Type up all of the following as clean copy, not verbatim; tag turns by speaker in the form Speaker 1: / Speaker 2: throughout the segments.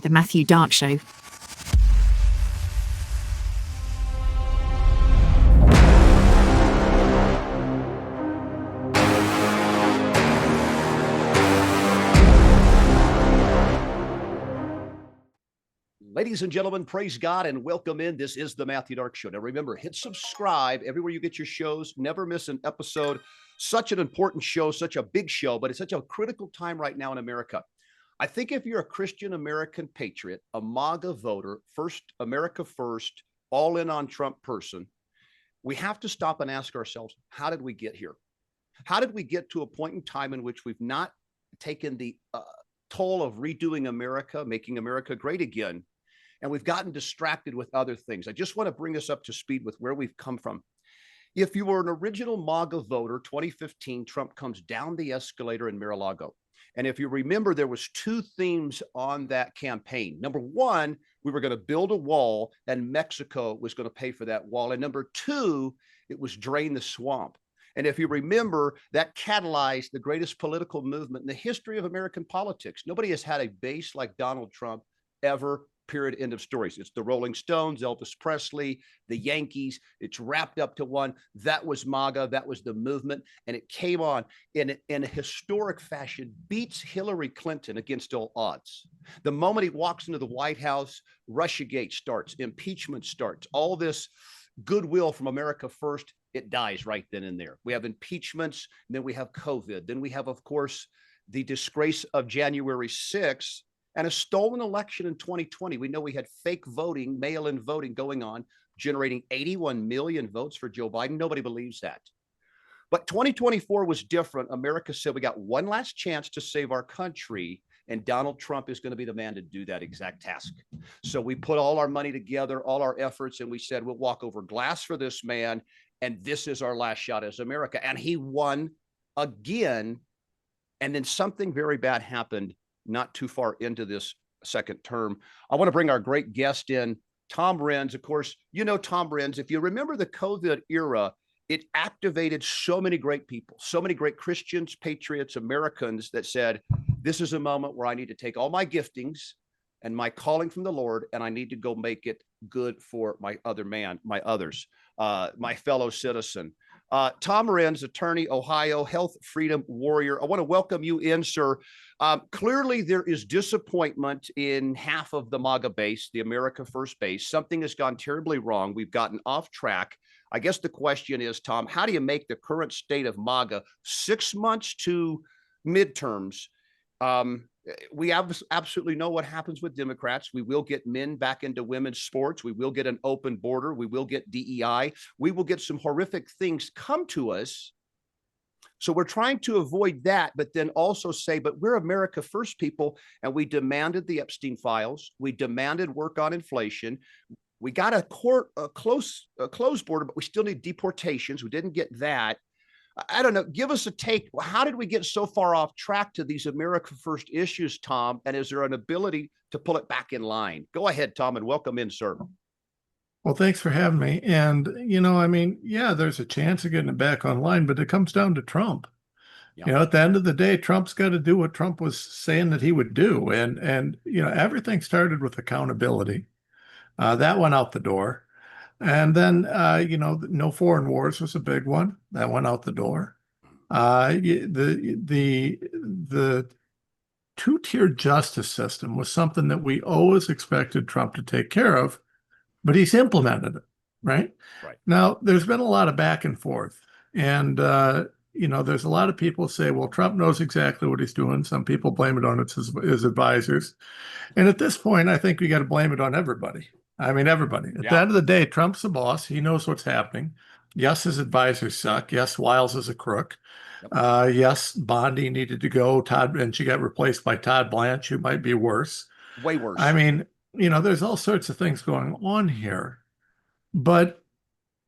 Speaker 1: The Matthew Dark Show.
Speaker 2: Ladies and gentlemen, praise God and welcome in. This is the Matthew Dark Show. Now remember, hit subscribe everywhere you get your shows. Never miss an episode. Such an important show, such a big show, but it's such a critical time right now in America. I think if you're a Christian American patriot, a MAGA voter, first America first, all in on Trump person, we have to stop and ask ourselves, how did we get here? How did we get to a point in time in which we've not taken the toll of redoing America, making America great again? And we've gotten distracted with other things. I just want to bring us up to speed with where we've come from. If you were an original MAGA voter, 2015, Trump comes down the escalator in Mar-a-Lago. And if you remember, there was two themes on that campaign. Number one, we were going to build a wall and Mexico was going to pay for that wall. And number two, it was drain the swamp. And if you remember, that catalyzed the greatest political movement in the history of American politics. Nobody has had a base like Donald Trump ever. Period. End of stories. It's the Rolling Stones, Elvis Presley, the Yankees. It's wrapped up to one. That was MAGA. That was the movement. And it came on in a historic fashion, beats Hillary Clinton against all odds. The moment he walks into the White House, Russiagate starts, impeachment starts, all this goodwill from America first, it dies right then and there. We have impeachments, and then we have COVID. Then we have, of course, the disgrace of January 6th, and a stolen election in 2020. We know we had fake voting, mail-in voting going on, generating 81 million votes for Joe Biden. Nobody believes that. But 2024 was different. America said we got one last chance to save our country, and Donald Trump is going to be the man to do that exact task. So we put all our money together, all our efforts, and we said we'll walk over glass for this man, and this is our last shot as America. And he won again, and then something very bad happened not too far into this second term. I want to bring our great guest in, Tom Renz. Of course, you know Tom Renz. If you remember the COVID era, it activated so many great people, so many great Christians, patriots, Americans that said, this is a moment where I need to take all my giftings and my calling from the Lord, and I need to go make it good for my others, my fellow citizen. Tom Renz, attorney, Ohio, health freedom warrior. I want to welcome you in, sir. Clearly, there is disappointment in half of the MAGA base, the America First base. Something has gone terribly wrong. We've gotten off track. I guess the question is, Tom, how do you make the current state of MAGA 6 months to midterms? We absolutely know what happens with Democrats. We will get men back into women's sports. We will get an open border. We will get DEI. We will get some horrific things come to us. So we're trying to avoid that, but then also say, but we're America First people, and we demanded the Epstein files. We demanded work on inflation. We got a closed border, but we still need deportations. We didn't get that. I don't know. Give us a take. How did we get so far off track to these America First issues, Tom? And is there an ability to pull it back in line? Go ahead, Tom, and welcome in, sir.
Speaker 3: Well, thanks for having me. And, yeah, there's a chance of getting it back online, but it comes down to Trump. Yeah. At the end of the day, Trump's got to do what Trump was saying that he would do. And everything started with accountability. That went out the door. And then, no foreign wars was a big one that went out the door. The two-tier justice system was something that we always expected Trump to take care of, but he's implemented it, right?
Speaker 2: Right.
Speaker 3: Now, there's been a lot of back and forth. And, there's a lot of people say, well, Trump knows exactly what he's doing. Some people blame it on his advisors. And at this point, I think we got to blame it on everybody. I mean, everybody. At the end of the day, Trump's the boss. He knows what's happening. Yes, his advisors suck. Yes, Wiles is a crook. Yep. Yes, Bondi needed to go. And she got replaced by Todd Blanche, who might be worse.
Speaker 2: Way worse.
Speaker 3: I mean, there's all sorts of things going on here. But,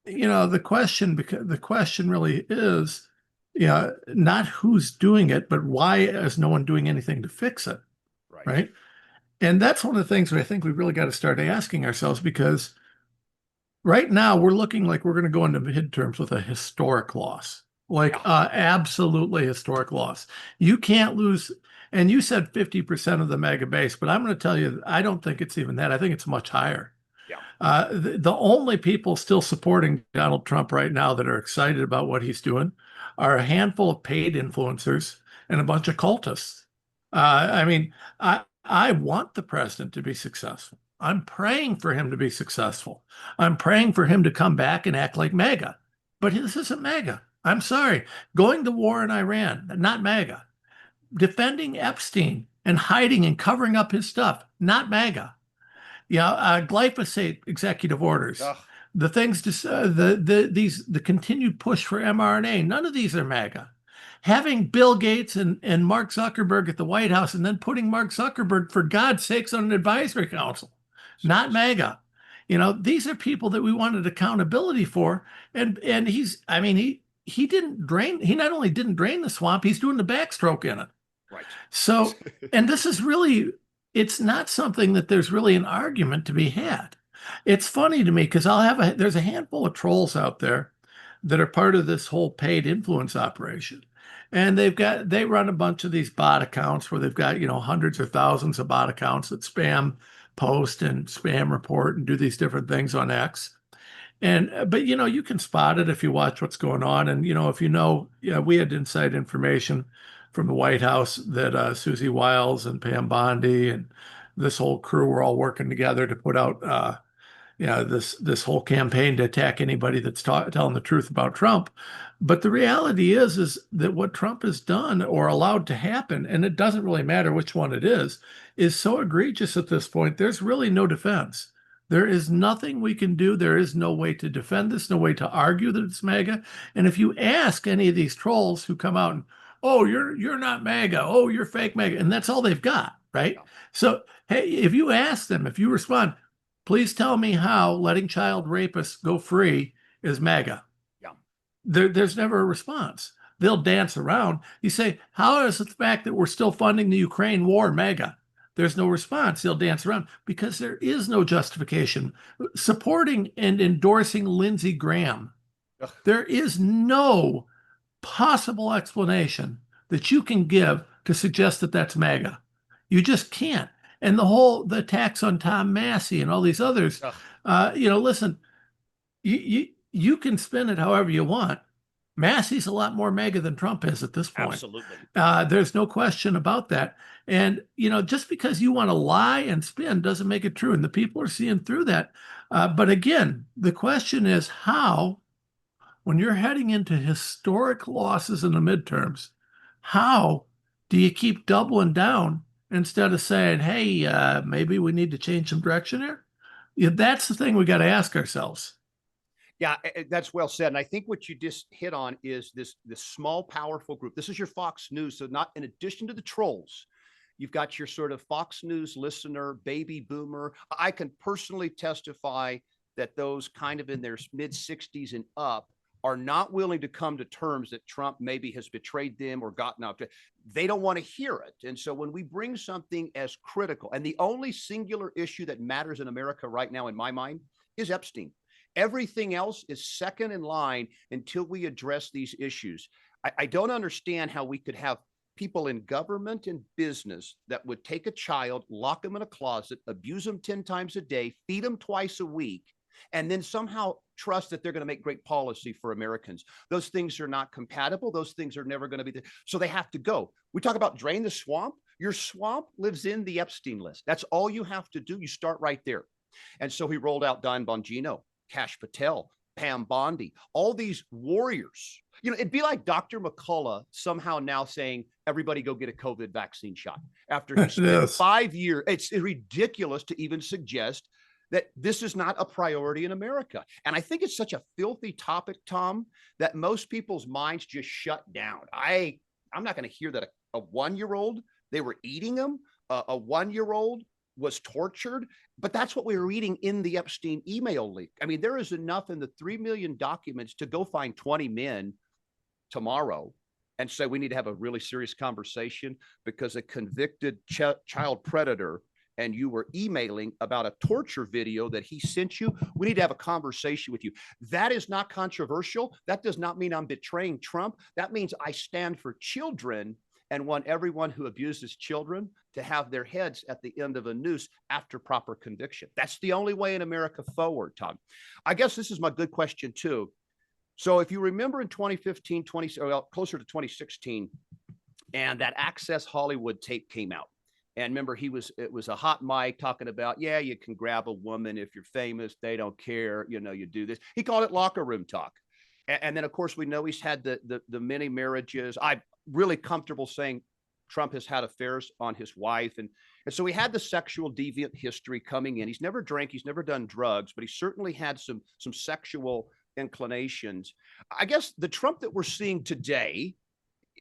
Speaker 3: the question really is, not who's doing it, but why is no one doing anything to fix it? Right? And that's one of the things I think we've really got to start asking ourselves, because right now we're looking like we're going to go into midterms with a historic loss, absolutely historic loss. You can't lose. And you said 50% of the mega base, but I'm going to tell you, I don't think it's even that. I think it's much higher.
Speaker 2: Yeah.
Speaker 3: The only people still supporting Donald Trump right now that are excited about what he's doing are a handful of paid influencers and a bunch of cultists. I mean, I want the president to be successful. I'm praying for him to be successful. I'm praying for him to come back and act like MAGA. But this isn't MAGA. I'm sorry. Going to war in Iran, not MAGA. Defending Epstein and hiding and covering up his stuff, not MAGA. Glyphosate executive orders,
Speaker 2: Ugh.
Speaker 3: the things the continued push for mRNA, none of these are MAGA. Having Bill Gates and Mark Zuckerberg at the White House and then putting Mark Zuckerberg, for God's sakes, on an advisory council, not MAGA. These are people that we wanted accountability for. And he didn't drain, he not only didn't drain the swamp, he's doing the backstroke in it.
Speaker 2: Right.
Speaker 3: So, and this is really, it's not something that there's really an argument to be had. It's funny to me because there's a handful of trolls out there that are part of this whole paid influence operation. And they run a bunch of these bot accounts where they've got, hundreds or thousands of bot accounts that spam post and spam report and do these different things on X. But you can spot it if you watch what's going on. And, if we had inside information from the White House that Susie Wiles and Pam Bondi and this whole crew were all working together to put out, this whole campaign to attack anybody that's telling the truth about Trump. But the reality is that what Trump has done or allowed to happen, and it doesn't really matter which one it is so egregious at this point. There's really no defense. There is nothing we can do. There is no way to defend this, no way to argue that it's MAGA. And if you ask any of these trolls who come out and, oh, you're not MAGA, oh, you're fake MAGA, and that's all they've got, right? Yeah. So, hey, if you ask them, if you respond, please tell me how letting child rapists go free is MAGA.
Speaker 2: Yeah.
Speaker 3: There's never a response. They'll dance around. You say, how is it the fact that we're still funding the Ukraine war MAGA? There's no response. They'll dance around because there is no justification. Supporting and endorsing Lindsey Graham, there is no possible explanation that you can give to suggest that that's MAGA. You just can't. And the attacks on Tom Massey and all these others, listen, you can spin it however you want. Massey's a lot more MAGA than Trump is at this point.
Speaker 2: Absolutely.
Speaker 3: There's no question about that. And, just because you want to lie and spin doesn't make it true. And the people are seeing through that. But again, the question is how, when you're heading into historic losses in the midterms, how do you keep doubling down instead of saying, hey, maybe we need to change some direction here? That's the thing we got to ask ourselves.
Speaker 2: Yeah, that's well said. And I think what you just hit on is this small, powerful group. This is your Fox News. So not in addition to the trolls, you've got your sort of Fox News listener, baby boomer. I can personally testify that those kind of in their mid 60s and up are not willing to come to terms that Trump maybe has betrayed them or gotten out. They don't want to hear it. And so when we bring something as critical, and the only singular issue that matters in America right now, in my mind, is Epstein. Everything else is second in line until we address these issues. I don't understand how we could have people in government and business that would take a child, lock them in a closet, abuse them 10 times a day, feed them twice a week, and then somehow trust that they're going to make great policy for Americans. Those things are not compatible. Those things are never going to be there. So they have to go. We talk about drain the swamp. Your swamp lives in the Epstein list. That's all you have to do. You start right there. And so he rolled out Don Bongino, Kash Patel, Pam Bondi, all these warriors. It'd be like Dr. McCullough somehow now saying, everybody go get a COVID vaccine shot after he spent 5 years. It's ridiculous to even suggest that this is not a priority in America. And I think it's such a filthy topic, Tom, that most people's minds just shut down. I'm not going to hear that a 1-year-old, they were eating them, a 1-year-old was tortured, but that's what we were reading in the Epstein email leak. I mean, there is enough in the 3 million documents to go find 20 men tomorrow and say we need to have a really serious conversation because a convicted child predator and you were emailing about a torture video that he sent you. We need to have a conversation with you. That is not controversial. That does not mean I'm betraying Trump. That means I stand for children and want everyone who abuses children to have their heads at the end of a noose after proper conviction. That's the only way in America forward, Tom. I guess this is my good question, too. So if you remember in 2015, closer to 2016, and that Access Hollywood tape came out. And remember, it was a hot mic talking about, yeah, you can grab a woman if you're famous. They don't care. You do this. He called it locker room talk. And then, of course, we know he's had the many marriages. I'm really comfortable saying Trump has had affairs on his wife. And so he had the sexual deviant history coming in. He's never drank. He's never done drugs, but he certainly had some sexual inclinations. I guess the Trump that we're seeing today,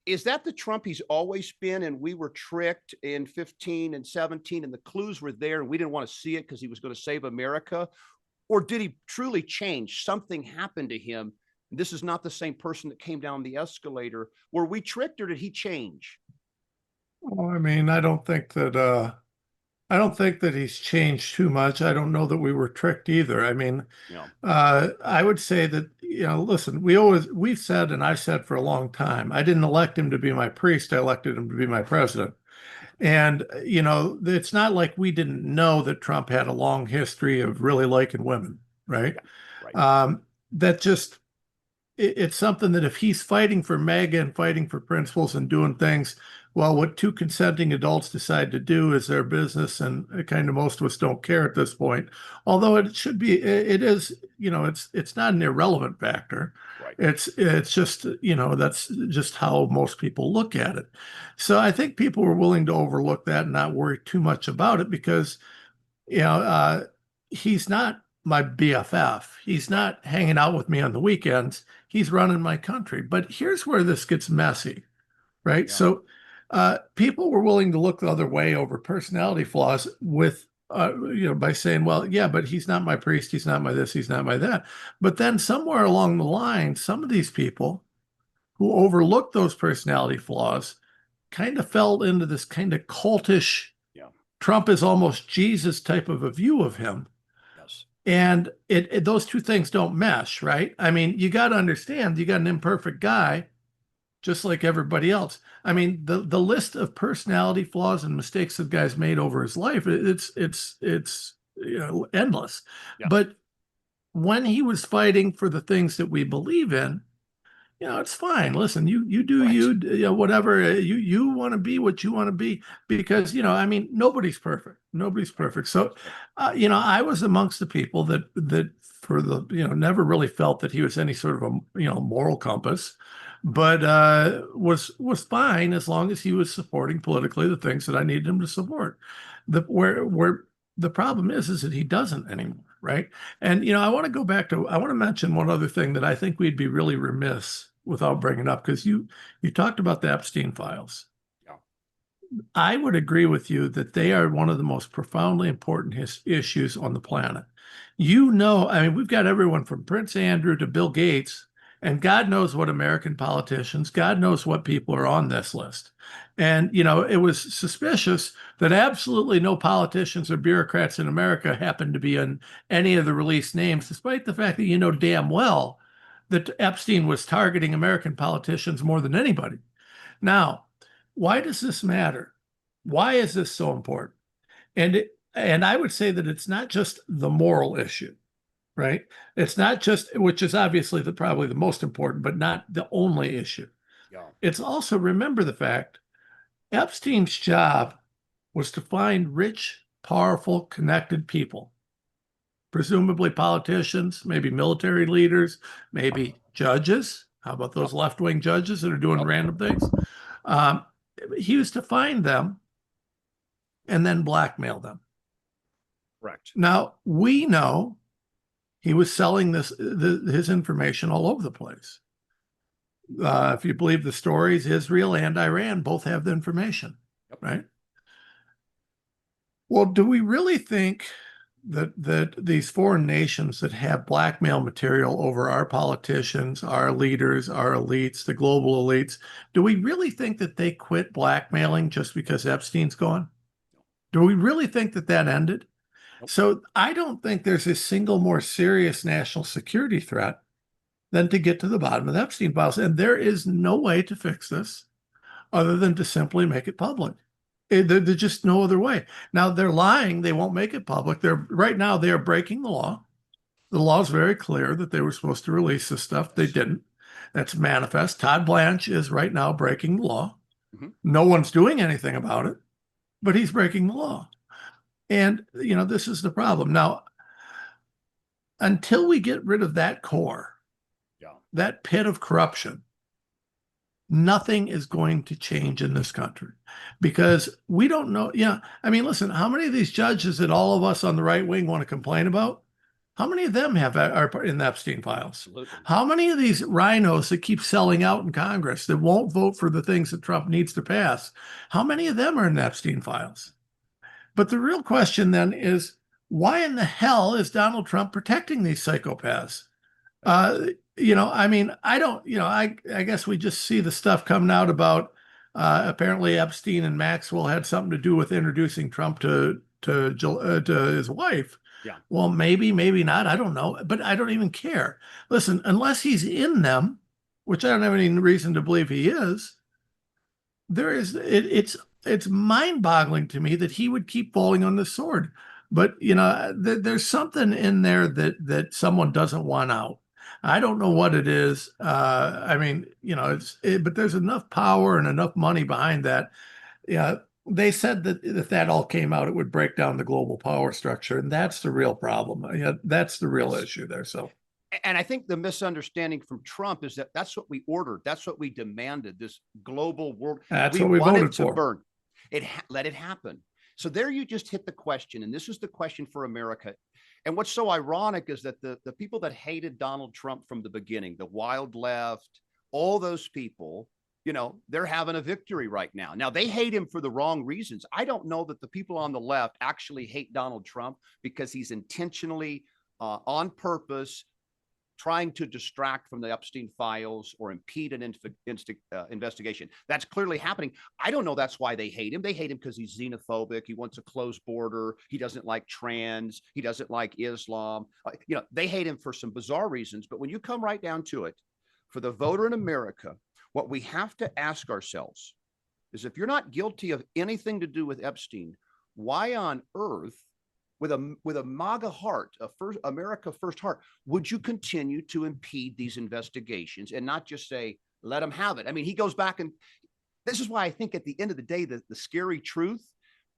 Speaker 2: is that the Trump he's always been, and we were tricked in 15 and 17 and the clues were there and we didn't want to see it because he was going to save America? Or did he truly change? Something happened to him. This is not the same person that came down the escalator. Were we tricked, or did he change?
Speaker 3: Well, I mean, I don't think that he's changed too much. I don't know that we were tricked either. I mean,
Speaker 2: Yeah.
Speaker 3: I would say that, listen, we've said, and I've said for a long time, I didn't elect him to be my priest. I elected him to be my president. And, it's not like we didn't know that Trump had a long history of really liking women, right?
Speaker 2: Right.
Speaker 3: That just, it's something that if he's fighting for MAGA and fighting for principles and doing things, well, what two consenting adults decide to do is their business, and kind of most of us don't care at this point. Although it should be, it is, it's not an irrelevant factor.
Speaker 2: Right.
Speaker 3: It's just, that's just how most people look at it. So I think people were willing to overlook that and not worry too much about it because, he's not my BFF. He's not hanging out with me on the weekends. He's running my country. But here's where this gets messy, right?
Speaker 2: Yeah.
Speaker 3: So people were willing to look the other way over personality flaws with, by saying, well, yeah, but he's not my priest. He's not my this. He's not my that. But then somewhere along the line, some of these people who overlooked those personality flaws kind of fell into this kind of cultish, Trump is almost Jesus type of a view of him.
Speaker 2: Yes.
Speaker 3: And those two things don't mesh, right? I mean, you got to understand, you got an imperfect guy just like everybody else. I mean, the list of personality flaws and mistakes that guy's made over his life, it's endless.
Speaker 2: Yeah.
Speaker 3: But when he was fighting for the things that we believe in, it's fine. Listen, you do
Speaker 2: Right.
Speaker 3: you, whatever you want to be, what you want to be, because I mean, nobody's perfect. Nobody's perfect. So, I was amongst the people that for the never really felt that he was any sort of a moral compass, but was fine as long as he was supporting politically the things that I needed him to support. Where the problem is that he doesn't anymore, right? And I want to mention one other thing that I think we'd be really remiss without bringing up, because you talked about the Epstein files.
Speaker 2: Yeah.
Speaker 3: I would agree with you that they are one of the most profoundly important issues on the planet. I mean, we've got everyone from Prince Andrew to Bill Gates, and God knows what American politicians, God knows what people are on this list. And, it was suspicious that absolutely no politicians or bureaucrats in America happened to be in any of the released names, despite the fact that damn well that Epstein was targeting American politicians more than anybody. Now, why does this matter? Why is this so important? And I would say that it's not just the moral issue, right? It's not just, which is obviously probably the most important, but not the only issue.
Speaker 2: Yeah.
Speaker 3: It's also, remember the fact, Epstein's job was to find rich, powerful, connected people, presumably politicians, maybe military leaders, maybe judges. How about those left-wing judges that are doing random things? He was to find them and then blackmail them.
Speaker 2: Correct.
Speaker 3: Now, we know he was selling his information all over the place. If you believe the stories, Israel and Iran both have the information, right? Well, do we really think that these foreign nations that have blackmail material over our politicians, our leaders, our elites, the global elites, do we really think that they quit blackmailing just because Epstein's gone? Do we really think that ended? So I don't think there's a single more serious national security threat than to get to the bottom of the Epstein files. And there is no way to fix this other than to simply make it public. There's just no other way. Now they're lying. They won't make it public. They're right now they are breaking the law. The law is very clear that they were supposed to release this stuff. They didn't. That's manifest. Todd Blanche is right now breaking the law.
Speaker 2: Mm-hmm.
Speaker 3: No one's doing anything about it, but he's breaking the law. And, this is the problem. Now, until we get rid of that core, that pit of corruption, nothing is going to change in this country because we don't know. I mean, listen, how many of these judges that all of us on the right wing want to complain about? How many of them are in the Epstein files?
Speaker 2: Absolutely.
Speaker 3: How many of these rhinos that keep selling out in Congress that won't vote for the things that Trump needs to pass? How many of them are in the Epstein files? But the real question then is, why in the hell is Donald Trump protecting these psychopaths? I mean, I don't, I guess we just see the stuff coming out about apparently Epstein and Maxwell had something to do with introducing Trump to his wife.
Speaker 2: Yeah.
Speaker 3: Well, maybe not. I don't know, but I don't even care. Listen, unless he's in them, which I don't have any reason to believe he is, it's mind-boggling to me that he would keep falling on the sword. But there's something in there that someone doesn't want out. I don't know what it is. I mean, but there's enough power and enough money behind that. Yeah, they said that if that all came out, it would break down the global power structure, and that's the real problem. That's the real issue there. So.
Speaker 2: And I think the misunderstanding from Trump is that that's what we ordered. That's what we demanded, this global world.
Speaker 3: That's what we voted for.
Speaker 2: Burn. Let it happen. So there you just hit the question, and this is the question for America. And what's so ironic is that the people that hated Donald Trump from the beginning, the wild left, all those people, they're having a victory right now. Now, they hate him for the wrong reasons. I don't know that the people on the left actually hate Donald Trump because he's intentionally, on purpose, trying to distract from the Epstein files or impede an investigation. That's clearly happening. I don't know that's why they hate him. They hate him because he's xenophobic. He wants a closed border. He doesn't like trans. He doesn't like Islam. They hate him for some bizarre reasons. But when you come right down to it, for the voter in America, what we have to ask ourselves is if you're not guilty of anything to do with Epstein, why on earth, with a MAGA heart, America First heart, would you continue to impede these investigations and not just say, let them have it? I mean, he goes back, and this is why I think at the end of the day, the scary truth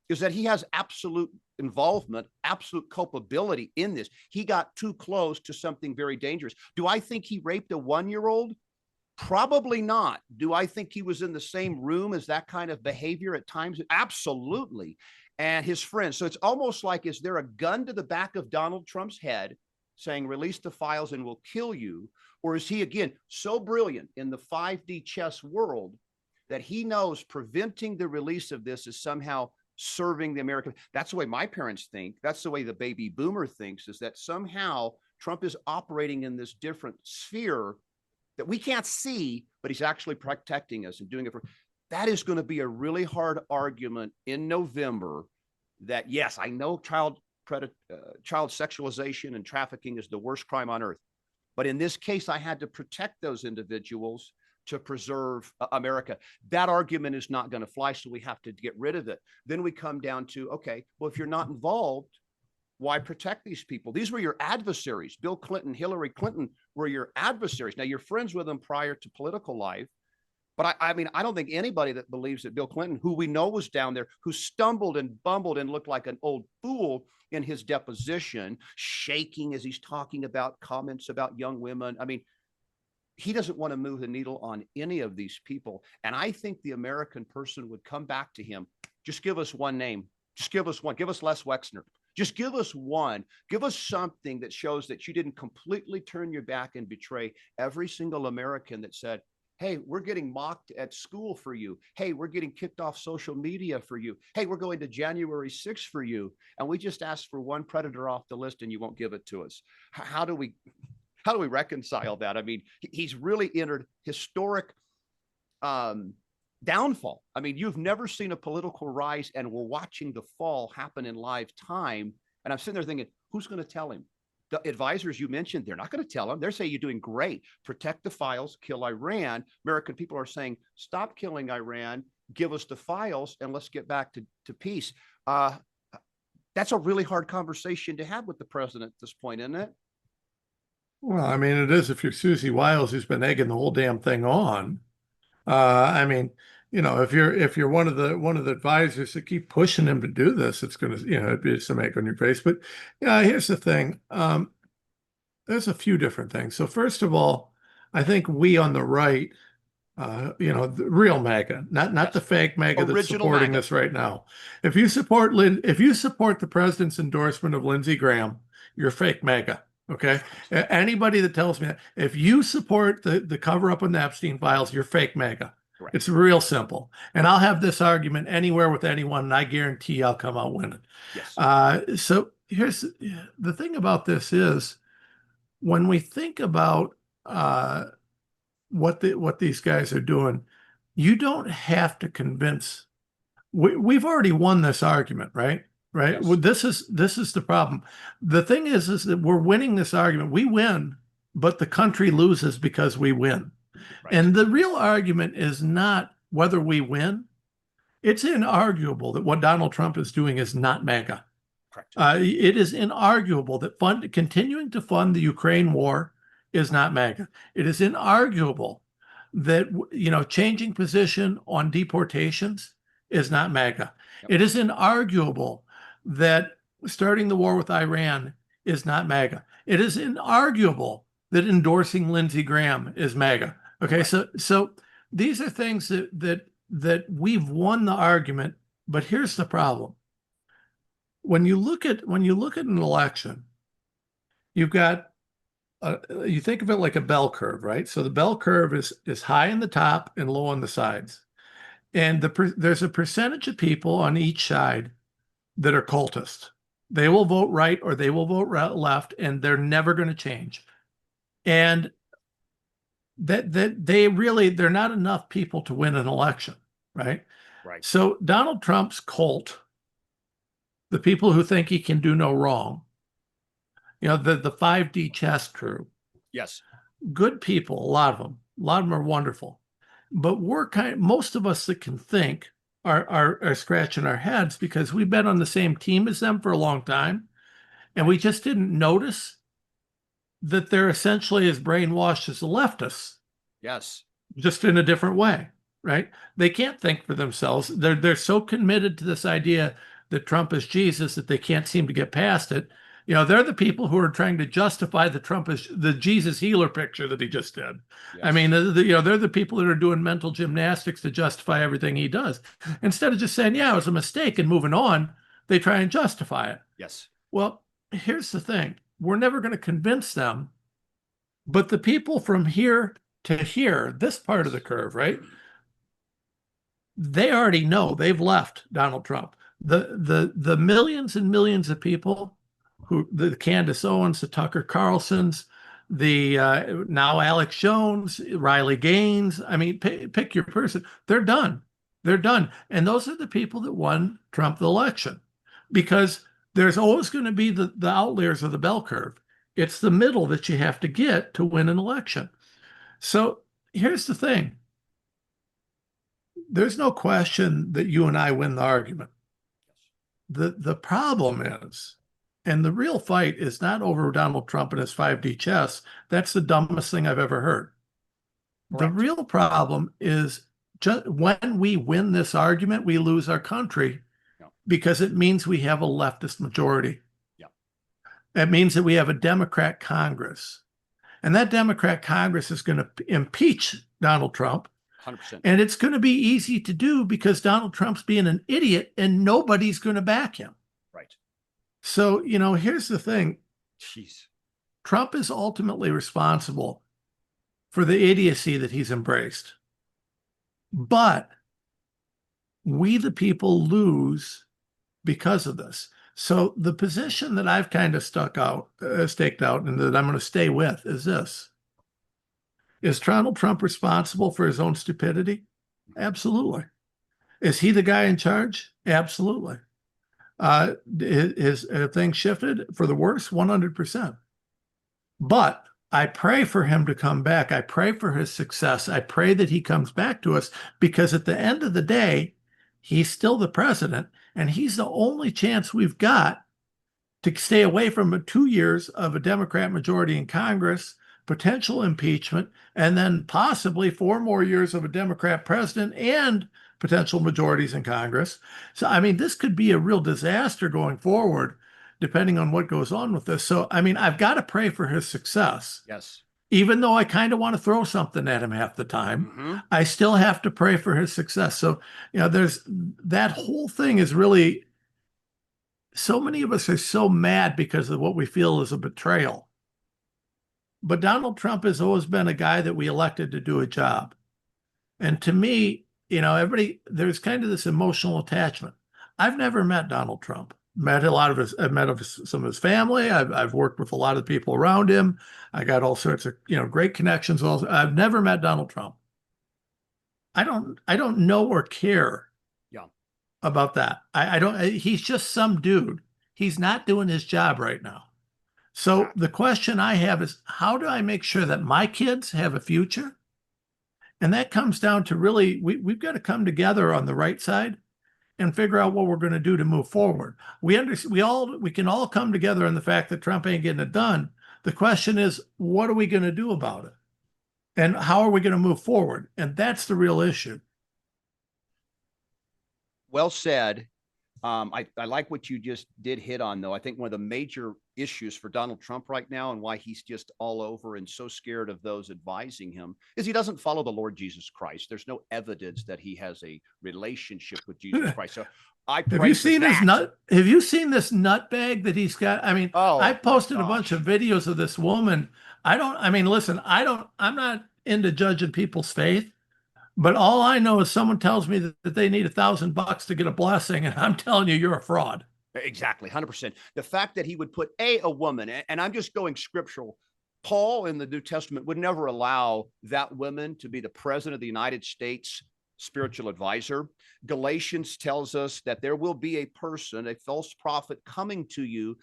Speaker 2: is that he has absolute involvement, absolute culpability in this. He got too close to something very dangerous. Do I think he raped a 1-year-old? Probably not. Do I think he was in the same room as that kind of behavior at times? Absolutely. And his friends. So it's almost like, is there a gun to the back of Donald Trump's head saying, release the files and we'll kill you? Or is he, again, so brilliant in the 5D chess world that he knows preventing the release of this is somehow serving the American? That's the way my parents think. That's the way the baby boomer thinks, is that somehow Trump is operating in this different sphere that we can't see, but he's actually protecting us and doing it for. That is going to be a really hard argument in November that, yes, I know child sexualization and trafficking is the worst crime on earth. But in this case, I had to protect those individuals to preserve America. That argument is not going to fly, so we have to get rid of it. Then we come down to, okay, well, if you're not involved, why protect these people? These were your adversaries. Bill Clinton, Hillary Clinton were your adversaries. Now, you're friends with them prior to political life. But I mean, I don't think anybody that believes that Bill Clinton, who we know was down there, who stumbled and bumbled and looked like an old fool in his deposition, shaking as he's talking about comments about young women. I mean, he doesn't want to move the needle on any of these people. And I think the American person would come back to him. Just give us one name. Just give us one. Give us Les Wexner. Just give us one. Give us something that shows that you didn't completely turn your back and betray every single American that said, hey, we're getting mocked at school for you. Hey, we're getting kicked off social media for you. Hey, we're going to January 6th for you. And we just asked for one predator off the list and you won't give it to us. How do we reconcile that? I mean, he's really entered historic downfall. I mean, you've never seen a political rise, and we're watching the fall happen in live time. And I'm sitting there thinking, who's going to tell him? the advisors you mentioned, they're not going to tell them. They're saying you're doing great. Protect the files, kill Iran. American people are saying, stop killing Iran, give us the files, and let's get back to peace. That's a really hard conversation to have with the president at this point, isn't it?
Speaker 3: Well, I mean, it is if you're Susie Wiles, who's been egging the whole damn thing on. I mean, if you're one of the advisors that keep pushing him to do this, it's going to, it'd be some egg on your face. But yeah, here's the thing. There's a few different things. So first of all, I think we on the right, the real MAGA, not the fake MAGA that's supporting MAGA. This right now. If you support the president's endorsement of Lindsey Graham, you're fake MAGA. Okay. Anybody that tells me that, if you support the cover up on the Epstein files, you're fake MAGA. Correct. It's real simple. And I'll have this argument anywhere with anyone, and I guarantee I'll come out winning. Yes. So here's the thing about this is, when we think about what these guys are doing, you don't have to convince. We've already won this argument, right? Right. Yes. Well, this is the problem. The thing is that we're winning this argument. We win, but the country loses because we win. Right. And the real argument is not whether we win. It's inarguable that what Donald Trump is doing is not MAGA. Correct. It is inarguable that continuing to fund the Ukraine war is not MAGA. It is inarguable that changing position on deportations is not MAGA. Yep. It is inarguable that starting the war with Iran is not MAGA. It is inarguable that endorsing Lindsey Graham is MAGA. Okay, right. So these are things that we've won the argument, but here's the problem. When you look at an election, you've got you think of it like a bell curve, right? So the bell curve is high in the top and low on the sides, and there's a percentage of people on each side that are cultists. They will vote right or they will vote left, and they're never going to change. And they're not enough people to win an election, right? Right. So Donald Trump's cult, the people who think he can do no wrong, the 5D chess crew. Yes. Good people, a lot of them are wonderful. But most of us that can think are scratching our heads because we've been on the same team as them for a long time, and we just didn't notice that they're essentially as brainwashed as the leftists. Yes. Just in a different way, right? They can't think for themselves. They're so committed to this idea that Trump is Jesus that they can't seem to get past it. They're the people who are trying to justify the Trump is the Jesus healer picture that he just did. Yes. I mean, they're the people that are doing mental gymnastics to justify everything he does. Instead of just saying, yeah, it was a mistake and moving on, they try and justify it. Yes. Well, here's the thing. We're never going to convince them, but the people from here to here, this part of the curve, right? They already know they've left Donald Trump. The millions and millions of people the Candace Owens, the Tucker Carlsons, the now Alex Jones, Riley Gaines. I mean, pick your person. They're done. They're done. And those are the people that won Trump the election, because there's always going to be the outliers of the bell curve. It's the middle that you have to get to win an election. So here's the thing. There's no question that you and I win the argument. The problem is, and the real fight is not over Donald Trump and his 5D chess. That's the dumbest thing I've ever heard. Correct. The real problem is just when we win this argument, we lose our country because it means we have a leftist majority. Yeah. It means that we have a Democrat Congress. And that Democrat Congress is going to impeach Donald Trump. 100%. And it's going to be easy to do because Donald Trump's being an idiot and nobody's going to back him. Right. So, here's the thing. Jeez. Trump is ultimately responsible for the idiocy that he's embraced. But we, the people, lose because of this. So the position that I've kind of staked out and that I'm going to stay with is this. Is Donald Trump responsible for his own stupidity? Absolutely. Is he the guy in charge? Absolutely. His thing shifted for the worse? 100%. But I pray for him to come back. I pray for his success. I pray that he comes back to us because at the end of the day, he's still the president, and he's the only chance we've got to stay away from 2 years of a Democrat majority in Congress, potential impeachment, and then possibly 4 more years of a Democrat president and potential majorities in Congress. So, I mean, this could be a real disaster going forward, depending on what goes on with this. So, I mean, I've got to pray for his success.
Speaker 2: Yes.
Speaker 3: Even though I kind of want to throw something at him half the time, I still have to pray for his success. So, there's that whole thing is really, so many of us are so mad because of what we feel is a betrayal. But Donald Trump has always been a guy that we elected to do a job. And to me, everybody, there's kind of this emotional attachment. I've never met Donald Trump. I've met some of his family. I've worked with a lot of the people around him. I got all sorts of, great connections. I've never met Donald Trump. I don't know or care about that. I don't, he's just some dude. He's not doing his job right now. So the question I have is, how do I make sure that my kids have a future? And that comes down to really, we've got to come together on the right side and figure out what we're going to do to move forward. We can all come together on the fact that Trump ain't getting it done. The question is, what are we going to do about it? And how are we going to move forward? And that's the real issue.
Speaker 2: Well said. I like what you just did hit on, though. I think one of the major issues for Donald Trump right now and why he's just all over and so scared of those advising him is he doesn't follow the Lord Jesus Christ. There's no evidence that he has a relationship with Jesus Christ. So I pray.
Speaker 3: Have you seen his nut? Have you seen this nut bag that he's got? I mean, I posted a bunch of videos of this woman. Listen, I'm not into judging people's faith. But all I know is someone tells me that they need $1,000 to get a blessing, and I'm telling you, you're a fraud.
Speaker 2: Exactly, 100%. The fact that he would put a woman, and I'm just going scriptural, Paul in the New Testament would never allow that woman to be the president of the United States spiritual advisor. Galatians tells us that there will be a person, a false prophet coming to you,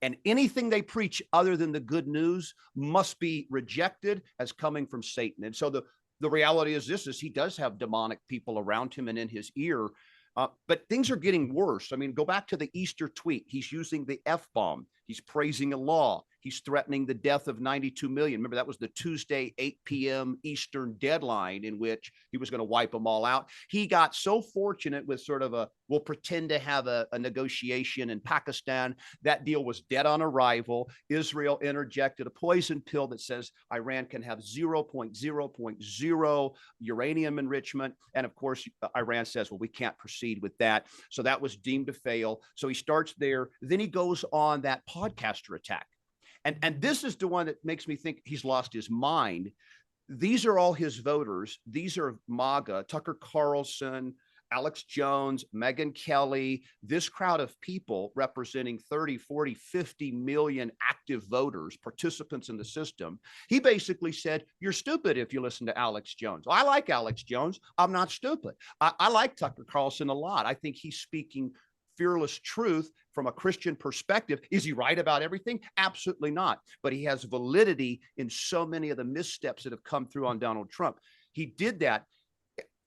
Speaker 2: and anything they preach other than the good news must be rejected as coming from Satan. And so the reality is he does have demonic people around him and in his ear, but things are getting worse. I mean, go back to the Easter tweet. He's using the F-bomb. He's praising a law. He's threatening the death of 92 million. Remember, that was the Tuesday, 8 p.m. Eastern deadline in which he was going to wipe them all out. He got so fortunate with sort of we'll pretend to have a negotiation in Pakistan. That deal was dead on arrival. Israel interjected a poison pill that says Iran can have 0.0.0 uranium enrichment. And of course, Iran says, well, we can't proceed with that. So that was deemed to fail. So he starts there. Then he goes on that podcaster attack. And this is the one that makes me think he's lost his mind. These are all his voters. These are MAGA, Tucker Carlson, Alex Jones, Megyn Kelly, this crowd of people representing 30, 40, 50 million active voters, participants in the system. He basically said, you're stupid if you listen to Alex Jones. I like Alex Jones. I'm not stupid. I like Tucker Carlson a lot. I think he's speaking fearless truth from a Christian perspective. Is he right about everything? Absolutely not. But he has validity in so many of the missteps that have come through on Donald Trump. He did that.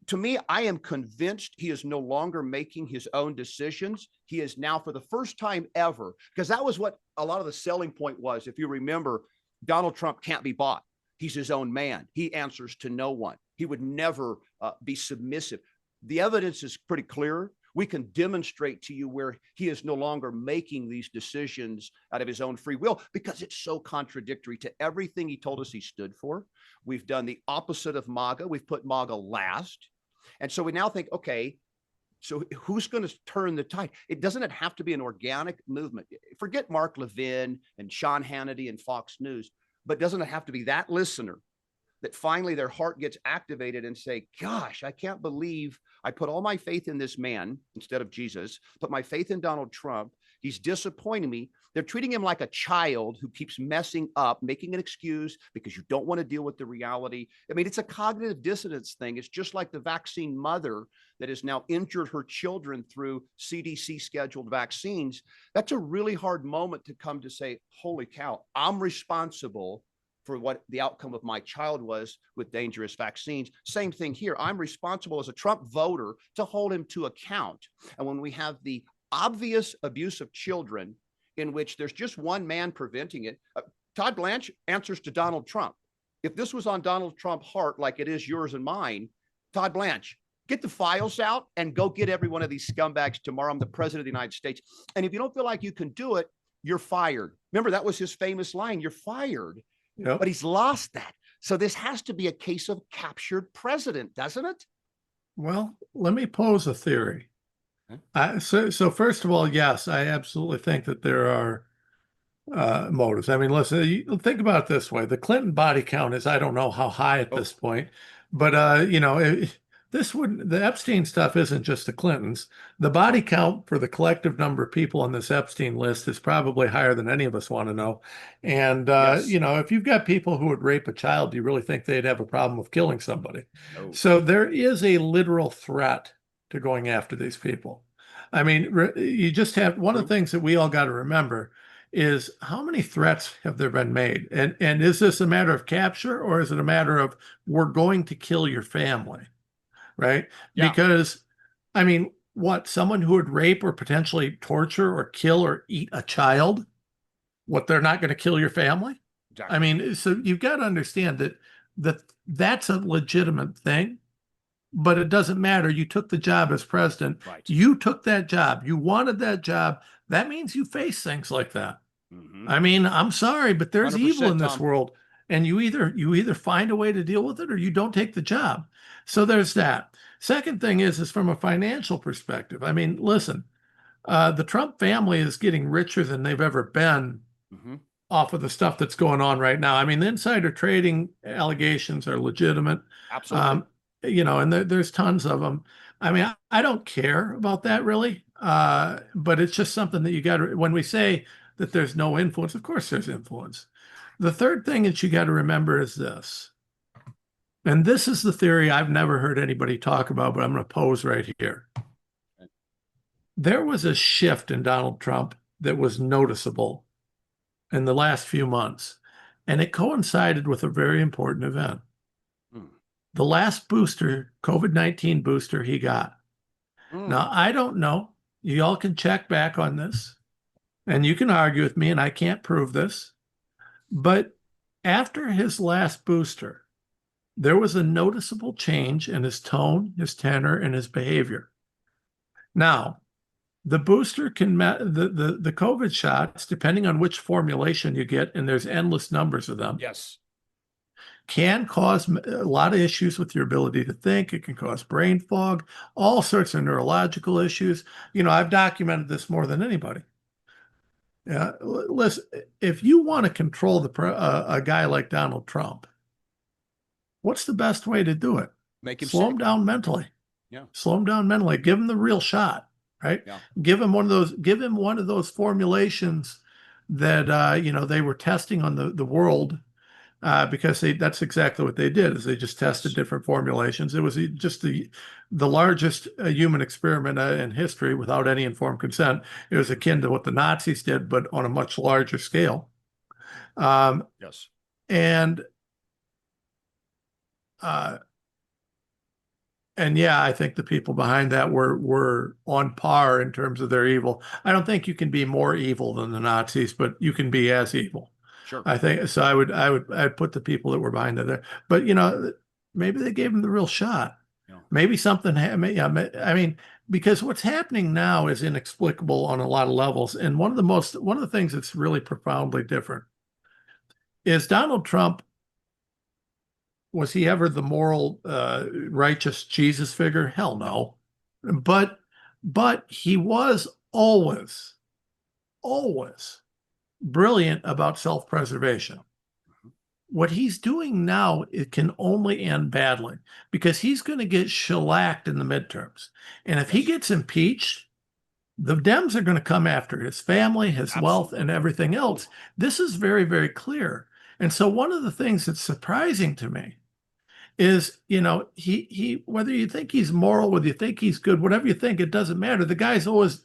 Speaker 2: To me, I am convinced he is no longer making his own decisions. He is now, for the first time ever, because that was what a lot of the selling point was. If you remember, Donald Trump can't be bought. He's his own man. He answers to no one. He would never be submissive. The evidence is pretty clear. We can demonstrate to you where he is no longer making these decisions out of his own free will because it's so contradictory to everything he told us he stood for. We've done the opposite of MAGA. We've put MAGA last. And so we now think, okay, so who's going to turn the tide? Doesn't have to be an organic movement? Forget Mark Levin and Sean Hannity and Fox News, but doesn't it have to be that listener that finally their heart gets activated and say, gosh, I can't believe I put all my faith in this man instead of Jesus, put my faith in Donald Trump. He's disappointing me. They're treating him like a child who keeps messing up, making an excuse because you don't want to deal with the reality. I mean, it's a cognitive dissonance thing. It's just like the vaccine mother that has now injured her children through CDC scheduled vaccines. That's a really hard moment to come to say, holy cow, I'm responsible for what the outcome of my child was with dangerous vaccines. Same thing here. I'm responsible as a Trump voter to hold him to account. And when we have the obvious abuse of children in which there's just one man preventing it, Todd Blanche answers to Donald Trump. If this was on Donald Trump's heart like it is yours and mine, Todd Blanche, get the files out and go get every one of these scumbags tomorrow. I'm the president of the United States. And if you don't feel like you can do it, you're fired. Remember, that was his famous line, you're fired. Yep. But he's lost that. So this has to be a case of captured president, doesn't it?
Speaker 3: Well, let me pose a theory. So first of all, yes, I absolutely think that there are motives. I mean, listen, think about it this way. The Clinton body count is, I don't know how high at this point, but the Epstein stuff isn't just the Clintons. The body count for the collective number of people on this Epstein list is probably higher than any of us want to know. And, yes. If you've got people who would rape a child, do you really think they'd have a problem with killing somebody? No. So there is a literal threat to going after these people. I mean, you just have one of the things that we all got to remember is how many threats have there been made? And is this a matter of capture, or is it a matter of we're going to kill your family? Right? Yeah. Because, I mean, someone who would rape or potentially torture or kill or eat a child, they're not going to kill your family? Exactly. I mean, so you've got to understand that's a legitimate thing, but it doesn't matter. You took the job as president. Right. You took that job. You wanted that job. That means you face things like that. Mm-hmm. I mean, I'm sorry, but there's evil in this world, and you either find a way to deal with it or you don't take the job. So there's that. Second thing is from a financial perspective. I mean, listen, the Trump family is getting richer than they've ever been off of the stuff that's going on right now. I mean, the insider trading allegations are legitimate.
Speaker 2: Absolutely.
Speaker 3: And there's tons of them. I mean, I don't care about that really, but it's just something that you got to, when we say that there's no influence, of course there's influence. The third thing that you got to remember is this. And this is the theory I've never heard anybody talk about, but I'm going to pose right here. There was a shift in Donald Trump that was noticeable in the last few months, and it coincided with a very important event. The last booster, COVID-19 booster he got. Now, I don't know. You all can check back on this, and you can argue with me, and I can't prove this. But after his last booster, there was a noticeable change in his tone, his tenor, and his behavior. Now, the booster the COVID shots, depending on which formulation you get, and there's endless numbers of them.
Speaker 2: Yes.
Speaker 3: Can cause a lot of issues with your ability to think. It can cause brain fog, all sorts of neurological issues. I've documented this more than anybody. Listen, if you want to control a guy like Donald Trump, what's the best way to do it?
Speaker 2: Make him
Speaker 3: slow him down mentally.
Speaker 2: Yeah.
Speaker 3: Slow him down mentally. Give him the real shot, right? Yeah. Give him one of those formulations that they were testing on the world. Because that's exactly what they did, is they just tested different formulations. It was just the largest human experiment in history without any informed consent. It was akin to what the Nazis did, but on a much larger scale.
Speaker 2: Yes.
Speaker 3: And yeah, I think the people behind that were on par in terms of their evil. I don't think you can be more evil than the Nazis, but you can be as evil.
Speaker 2: Sure.
Speaker 3: I think so. I'd put the people that were behind it there, but maybe they gave him the real shot. Yeah. Maybe something. I mean, because what's happening now is inexplicable on a lot of levels, and one of the things that's really profoundly different is Donald Trump. Was he ever the moral, righteous Jesus figure? Hell no, but he was always brilliant about self-preservation. What he's doing now, it can only end badly because he's going to get shellacked in the midterms. And if he gets impeached, The Dems are going to come after his family, his wealth,
Speaker 2: Absolutely.
Speaker 3: and everything else. This is very, very clear. And so one of the things that's surprising to me is, he whether you think he's moral, whether you think he's good, whatever you think, it doesn't matter. The guy's always,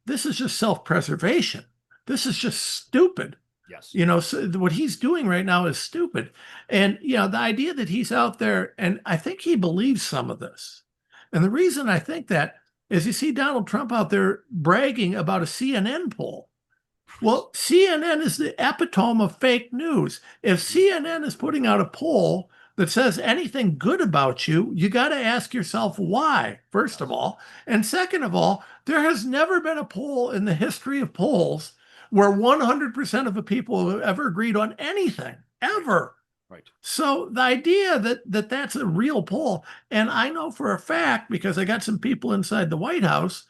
Speaker 3: this is just self-preservation. This is just stupid.
Speaker 2: Yes.
Speaker 3: So what he's doing right now is stupid. And, the idea that he's out there, and I think he believes some of this. And the reason I think that is you see Donald Trump out there bragging about a CNN poll. Well, CNN is the epitome of fake news. If CNN is putting out a poll that says anything good about you, you got to ask yourself why, first of all. And second of all, there has never been a poll in the history of polls where 100% of the people have ever agreed on anything, ever.
Speaker 2: Right.
Speaker 3: So the idea that that's a real poll, and I know for a fact, because I got some people inside the White House,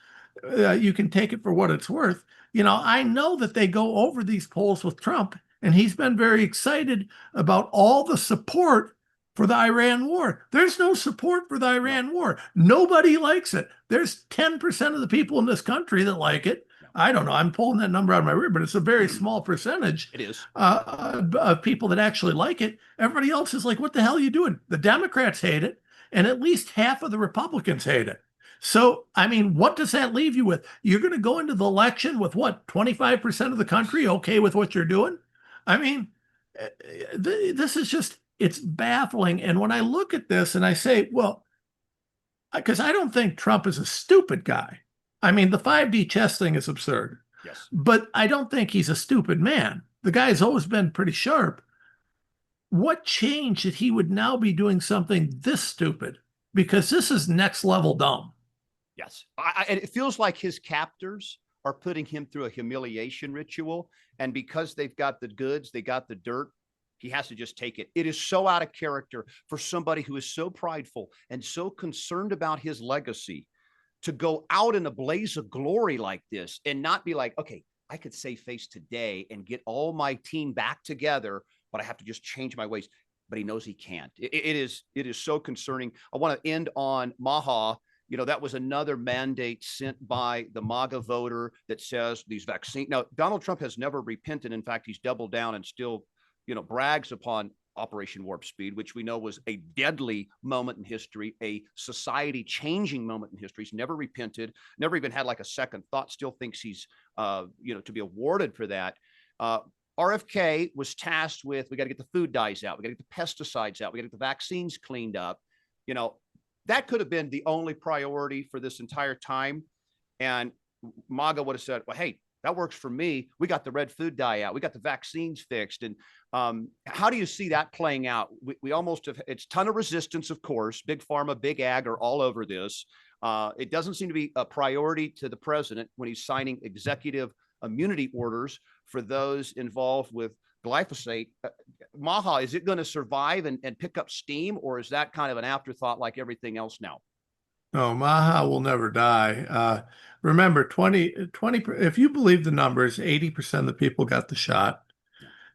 Speaker 3: you can take it for what it's worth. I know that they go over these polls with Trump, and he's been very excited about all the support for the Iran war. There's no support for the Iran war. Nobody likes it. There's 10% of the people in this country that like it. I don't know. I'm pulling that number out of my rear, but it's a very small percentage.
Speaker 2: It is.
Speaker 3: Of people that actually like it. Everybody else is like, what the hell are you doing? The Democrats hate it, and at least half of the Republicans hate it. So, I mean, what does that leave you with? You're going to go into the election with what, 25% of the country okay with what you're doing? I mean, this is just, it's baffling. And when I look at this and I say, well, because I don't think Trump is a stupid guy. I mean, the 5D chess thing is absurd.
Speaker 2: Yes.
Speaker 3: But I don't think he's a stupid man. The guy's always been pretty sharp. What changed that he would now be doing something this stupid? Because this is next level dumb.
Speaker 2: Yes. And it feels like his captors are putting him through a humiliation ritual. And because they've got the goods, they got the dirt, he has to just take it. It is so out of character for somebody who is so prideful and so concerned about his legacy to go out in a blaze of glory like this and not be like, okay, I could save face today and get all my team back together, but I have to just change my ways. But he knows he can't. It is so concerning. I want to end on Maha. That was another mandate sent by the MAGA voter that says these vaccines. Now, Donald Trump has never repented. In fact, he's doubled down and still, brags upon Operation Warp Speed, which we know was a deadly moment in history, a society-changing moment in history. He's never repented, never even had like a second thought, still thinks he's, to be awarded for that. RFK was tasked with, we got to get the food dyes out. We got to get the pesticides out. We got to get the vaccines cleaned up. That could have been the only priority for this entire time. And MAGA would have said, well, hey, that works for me. We got the red food dye out. We got the vaccines fixed. And how do you see that playing out? We almost have, it's a ton of resistance, of course. Big pharma, big ag are all over this. It doesn't seem to be a priority to the president when he's signing executive immunity orders for those involved with glyphosate. Maha, is it going to survive and pick up steam, or is that kind of an afterthought like everything else now?
Speaker 3: No, Maha will never die. Remember, 20, if you believe the numbers, 80% of the people got the shot.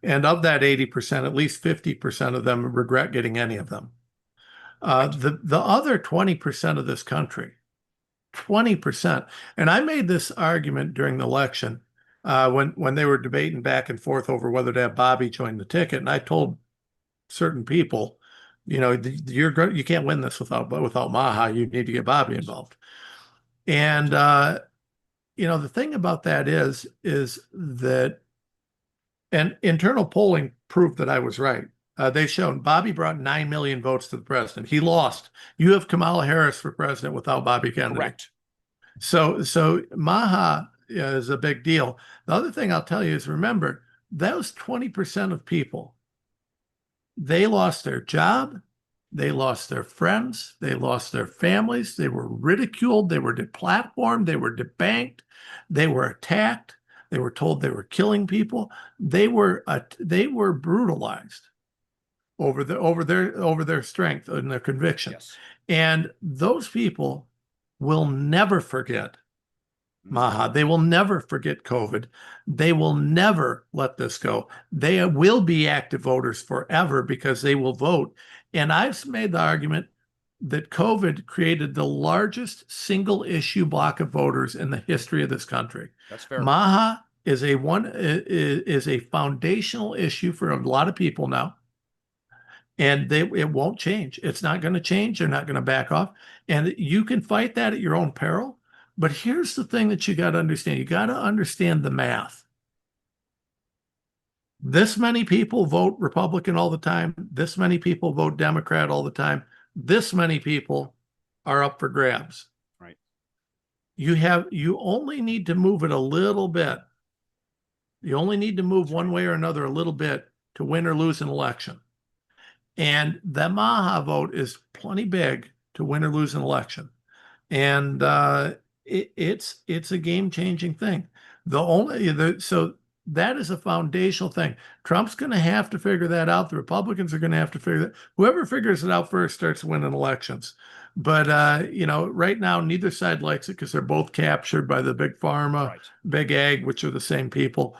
Speaker 3: And of that 80%, at least 50% of them regret getting any of them. The other 20% of this country, 20%. And I made this argument during the election when they were debating back and forth over whether to have Bobby join the ticket. And I told certain people, you can't win this without Maha. You need to get Bobby involved. And the thing about that is that, and internal polling proved that I was right. They've shown Bobby brought 9 million votes to the president. He lost. You have Kamala Harris for president without Bobby Kennedy.
Speaker 2: Correct.
Speaker 3: So Maha is a big deal. The other thing I'll tell you is, remember, those 20% of people, they lost their job, they lost their friends, they lost their families, they were ridiculed, they were deplatformed, they were debanked, they were attacked, they were told they were killing people, they were brutalized over their strength and their conviction.
Speaker 2: Yes.
Speaker 3: And those people will never forget Maha. They will never forget COVID. They will never let this go. They will be active voters forever because they will vote. And I've made the argument, that COVID created the largest single issue block of voters in the history of this country.
Speaker 2: That's fair.
Speaker 3: MAHA is a foundational issue for a lot of people now, and it won't change. It's not going to change. They're not going to back off, and you can fight that at your own peril. But here's the thing that you got to understand. You got to understand the math. This many people vote Republican all the time. This many people vote Democrat all the time. This many people are up for grabs.
Speaker 2: Right.
Speaker 3: You only need to move it a little bit. You only need to move one way or another a little bit to win or lose an election. And the Maha vote is plenty big to win or lose an election. And it's a game-changing thing. So that is a foundational thing. Trump's going to have to figure that out. The Republicans are going to have to figure that. Whoever figures it out first starts winning elections. But, right now, neither side likes it because they're both captured by the big pharma,
Speaker 2: Right.
Speaker 3: big ag, which are the same people.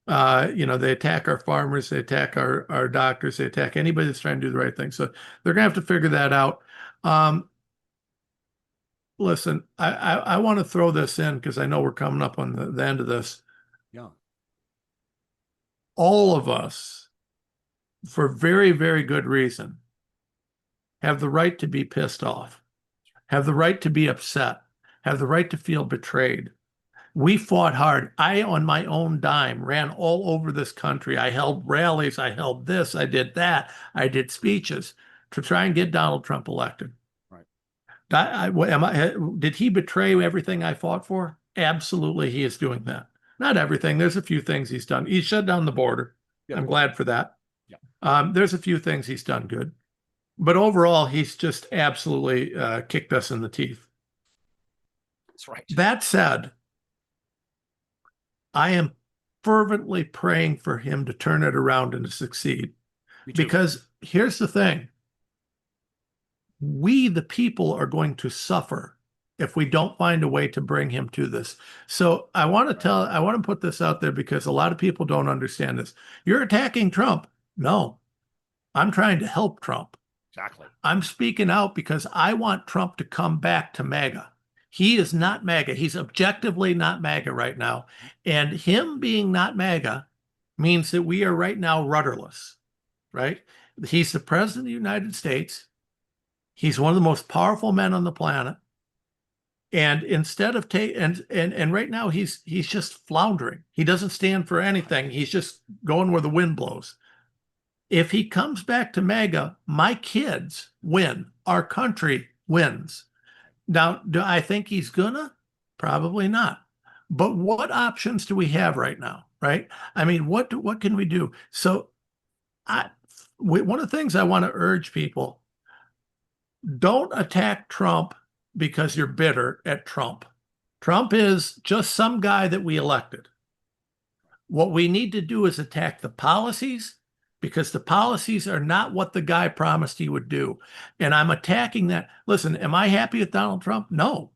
Speaker 3: They attack our farmers, they attack our doctors, they attack anybody that's trying to do the right thing. So they're going to have to figure that out. Listen, I want to throw this in because I know we're coming up on the end of this.
Speaker 2: Yeah.
Speaker 3: All of us, for very, very good reason, have the right to be pissed off, have the right to be upset, have the right to feel betrayed. We fought hard. I, on my own dime, ran all over this country. I held rallies. I held this. I did that. I did speeches to try and get Donald Trump elected.
Speaker 2: Right.
Speaker 3: Did he betray everything I fought for? Absolutely, he is doing that. Not everything. There's a few things he's done. He shut down the border.
Speaker 2: Yeah.
Speaker 3: I'm glad for that.
Speaker 2: Yeah.
Speaker 3: There's a few things he's done good. But overall, he's just absolutely kicked us in the teeth.
Speaker 2: That's right.
Speaker 3: That said, I am fervently praying for him to turn it around and to succeed. Because here's the thing. We, the people, are going to suffer if we don't find a way to bring him to this. So I want to put this out there because a lot of people don't understand this. You're attacking Trump. No, I'm trying to help Trump.
Speaker 2: Exactly.
Speaker 3: I'm speaking out because I want Trump to come back to MAGA. He is not MAGA. He's objectively not MAGA right now. And him being not MAGA means that we are right now rudderless, right? He's the president of the United States. He's one of the most powerful men on the planet. And instead of and right now he's just floundering. He doesn't stand for anything. He's just going where the wind blows. If he comes back to MAGA, my kids win. Our country wins. Now, do I think he's gonna? Probably not. But what options do we have right now, right? I mean, what can we do? So one of the things I want to urge people, don't attack Trump because you're bitter at Trump. Trump is just some guy that we elected. What we need to do is attack the policies, because the policies are not what the guy promised he would do. And I'm attacking that. Listen, am I happy with Donald Trump? No.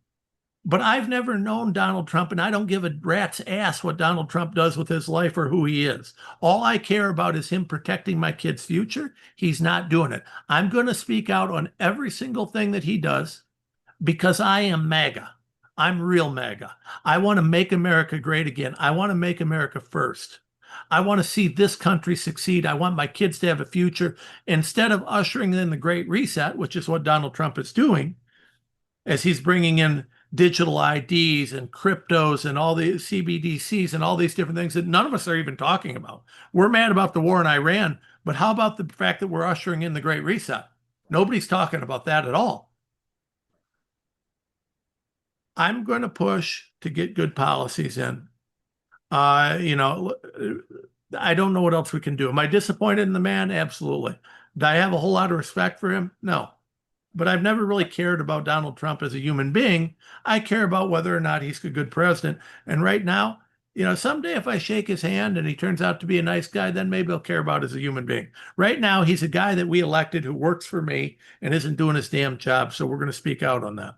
Speaker 3: But I've never known Donald Trump, and I don't give a rat's ass what Donald Trump does with his life or who he is. All I care about is him protecting my kid's future. He's not doing it. I'm going to speak out on every single thing that he does because I am MAGA. I'm real MAGA. I want to make America great again. I want to make America first. I want to see this country succeed. I want my kids to have a future. Instead of ushering in the Great Reset, which is what Donald Trump is doing, as he's bringing in digital IDs and cryptos and all the CBDCs and all these different things that none of us are even talking about. We're mad about the war in Iran, but how about the fact that we're ushering in the Great Reset? Nobody's talking about that at all. I'm going to push to get good policies in. I don't know what else we can do. Am I disappointed in the man? Absolutely. Do I have a whole lot of respect for him? No. But I've never really cared about Donald Trump as a human being. I care about whether or not he's a good president. And right now, someday if I shake his hand and he turns out to be a nice guy, then maybe I'll care about as a human being. Right now, he's a guy that we elected who works for me and isn't doing his damn job. So we're going to speak out on that.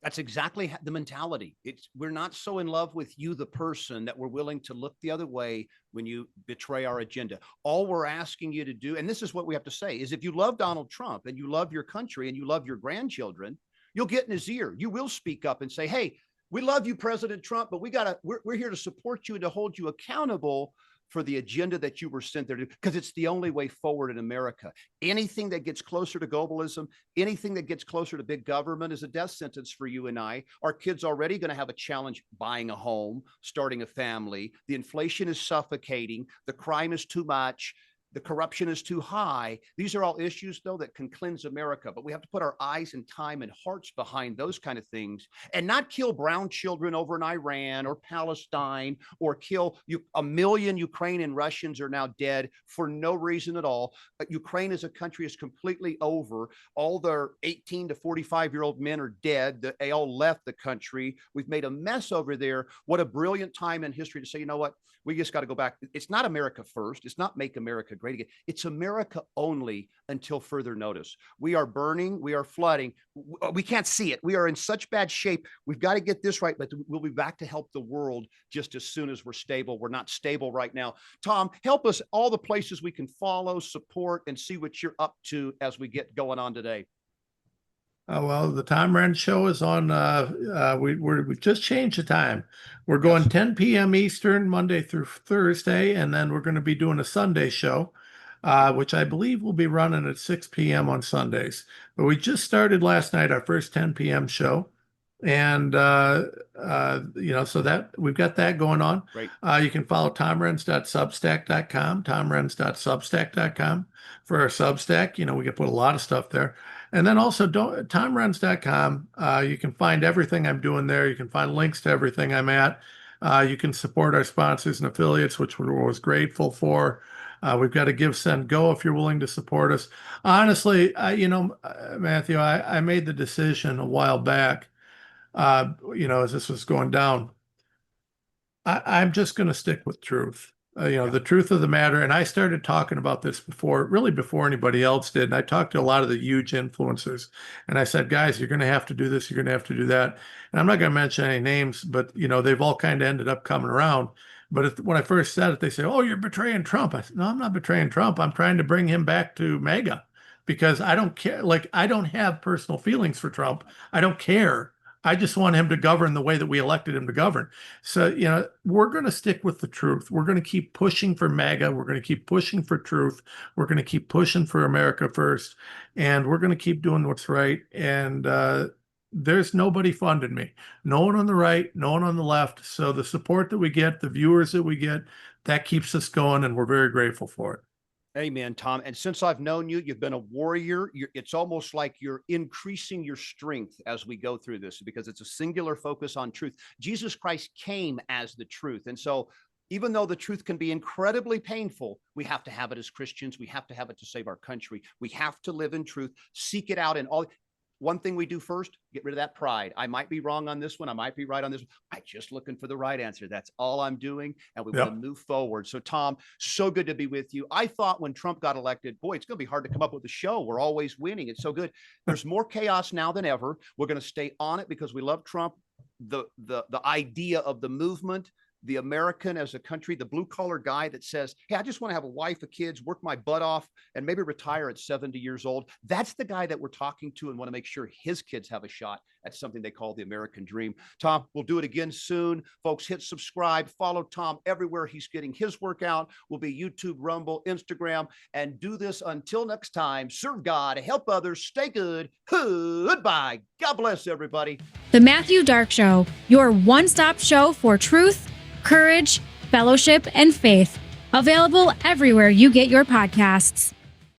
Speaker 2: That's exactly the mentality. We're not so in love with you, the person, that we're willing to look the other way when you betray our agenda. All we're asking you to do, and this is what we have to say, is if you love Donald Trump and you love your country and you love your grandchildren, you'll get in his ear. You will speak up and say, hey, we love you, President Trump, but we're here to support you and to hold you accountable for the agenda that you were sent there to, because it's the only way forward in America. Anything that gets closer to globalism, anything that gets closer to big government is a death sentence for you and I. Our kids already going to have a challenge buying a home, starting a family. The inflation is suffocating. The crime is too much. The corruption is too high. These are all issues, though, that can cleanse America. But we have to put our eyes and time and hearts behind those kind of things and not kill brown children over in Iran or Palestine, or kill a million Ukrainian Russians are now dead for no reason at all. But Ukraine as a country is completely over. All their 18 to 45-year-old men are dead. They all left the country. We've made a mess over there. What a brilliant time in history to say, you know what? We just got to go back. It's not America first. It's not make America great again. It's America only until further notice. We are burning. We are flooding. We can't see it. We are in such bad shape. We've got to get this right, but we'll be back to help the world just as soon as we're stable. We're not stable right now. Tom, help us all the places we can follow, support, and see what you're up to as we get going on today.
Speaker 3: Well, the Tom Renz show is on. We just changed the time. We're going 10 p.m. Eastern, Monday through Thursday, and then we're going to be doing a Sunday show, which I believe will be running at 6 p.m. on Sundays. But we just started last night, our first 10 p.m. show. And, so that we've got that going on.
Speaker 2: Right.
Speaker 3: You can follow tomrenz.substack.com, tomrenz.substack.com for our Substack. We can put a lot of stuff there. And then also tomrenz.com. You can find everything I'm doing there. You can find links to everything I'm at. You can support our sponsors and affiliates, which we're always grateful for. We've got a Give, Send, Go if you're willing to support us. Honestly, Matthew, I made the decision a while back, as this was going down, I'm just going to stick with truth. The truth of the matter. And I started talking about this before anybody else did. And I talked to a lot of the huge influencers, and I said, guys, you're going to have to do this. You're going to have to do that. And I'm not going to mention any names, but they've all kind of ended up coming around. But when I first said it, they say, oh, you're betraying Trump. I said, no, I'm not betraying Trump. I'm trying to bring him back to MAGA, because I don't care. Like, I don't have personal feelings for Trump. I don't care. I just want him to govern the way that we elected him to govern. So, we're going to stick with the truth. We're going to keep pushing for MAGA. We're going to keep pushing for truth. We're going to keep pushing for America first. And we're going to keep doing what's right. And there's nobody funding me. No one on the right, no one on the left. So the support that we get, the viewers that we get, that keeps us going. And we're very grateful for it.
Speaker 2: Amen, Tom. And since I've known you, you've been a warrior. It's almost like you're increasing your strength as we go through this, because it's a singular focus on truth. Jesus Christ came as the truth. And so even though the truth can be incredibly painful, we have to have it as Christians. We have to have it to save our country. We have to live in truth, seek it out in all. One thing we do first, get rid of that pride. I might be wrong on this one. I might be right on this one. I'm just looking for the right answer. That's all I'm doing. And we want to move forward. So, Tom, so good to be with you. I thought when Trump got elected, boy, it's going to be hard to come up with a show. We're always winning. It's so good. There's more chaos now than ever. We're going to stay on it because we love Trump. The idea of the movement, the American as a country, the blue collar guy that says, hey, I just want to have a wife, a kids, work my butt off, and maybe retire at 70 years old. That's the guy that we're talking to and want to make sure his kids have a shot at something they call the American dream. Tom, we'll do it again soon. Folks, hit subscribe, follow Tom everywhere he's getting his workout. Will be YouTube, Rumble, Instagram, and do this until next time. Serve God, help others, stay good. Goodbye. God bless everybody.
Speaker 1: The Matthew Dark Show, your one-stop show for truth, courage, fellowship, and faith. Available everywhere you get your podcasts.